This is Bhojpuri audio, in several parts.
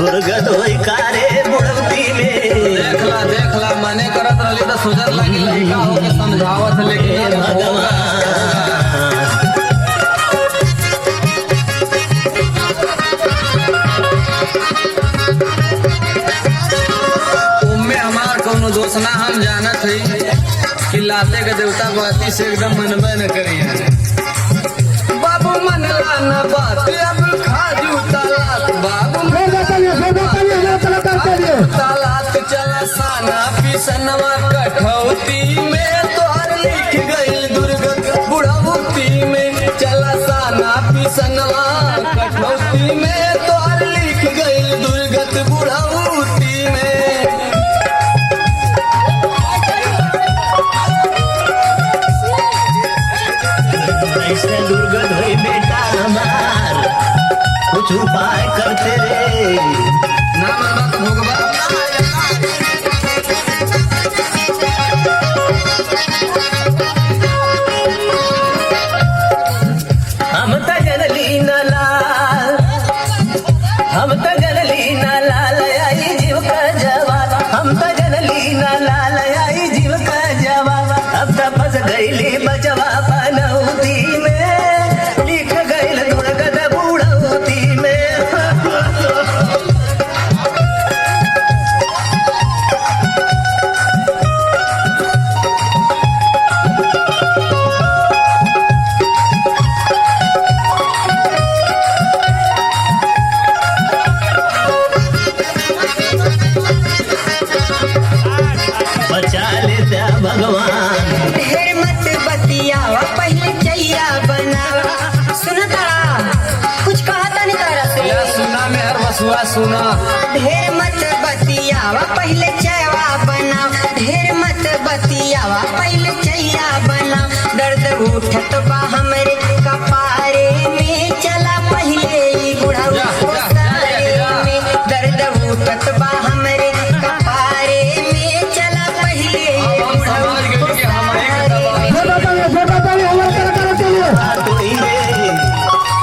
दुर्गत होई कारे बुढ़ौती में। देखला मने करत रहली तो सुजर लगी लड़का होके समझावत लेकिन भगवान उम्मे हमार कोनो दोष ना, हम जानत हई कि लाते के देवता बाती से एकदम मनबे न करिए। बाबू मनला न बात अब खाजू तालात, बाबू तालात चला साना पिसनवा कठौती में तोहर लिख गई दुर्गत बुढ़ौती में। चला साना पिसनवा कठौती में तोहर लिख गई दुर्गत बुढ़ौती में। ऐसे दुर्गत होई बेटा हमार, कुछ उपाय करते रे। ना मन बात भोगवा हम त जनली न लाल, हम त जनली न लाल आई जीव का जवाब, हम त जनली न लाल आई जीव का जवाब। अब त फंस गईली बचवा बनौती में, लिख गईल दुर्गत बुढ़ौती में। बचा लेता भगवान। ढेर मत बतियावा पहले चैया बनावा। सुना तारा कुछ कहा था नहीं तारा से। या सुना में हर बसुआ सुना। ढेर मत बतियावा पहले चैवा बनावा। ढेर मत बतियावा पहले चैया बनावा। दर्द उठत बा हमरे कपारे में, चला पहले ही बुढ़ाऊ में। दर्द उठत बा हमरे कपारे में, चला पहले ही हम समाज के लिए हमारे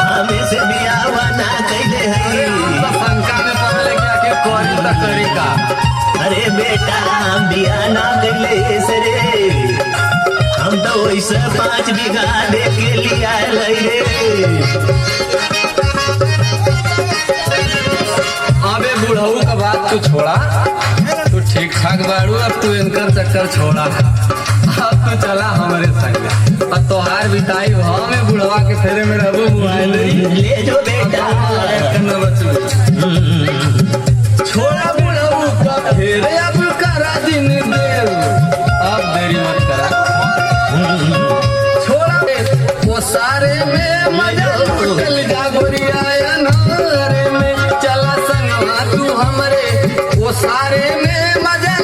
हमें से बियावा ना कैले हई। शंका में पहले क्या के कौन तक करेगा। अरे बेटा हम बिया ना कैले से रे, हम तो वैसे 5 बीघा दे के लिया रे। अबे बुढ़ऊ का बात तू छोड़ा, तू ठीक ठाक बाड़ू, अब तू इनकर चक्कर छोड़ा। अब तो चला हमारे संग, अब तोहार बिताई हमें बुढ़वा के फेरे में रहबो मोबाइल ले जो बेटा। छोड़ा बुढ़ऊ का फेरे, अब करा दिन देर, अब देरी मत करा। छोड़ा वो सारे में मजा लुटल जा गोरिया अनारे में। चला संगवा तू हमरे वो सारे में मजा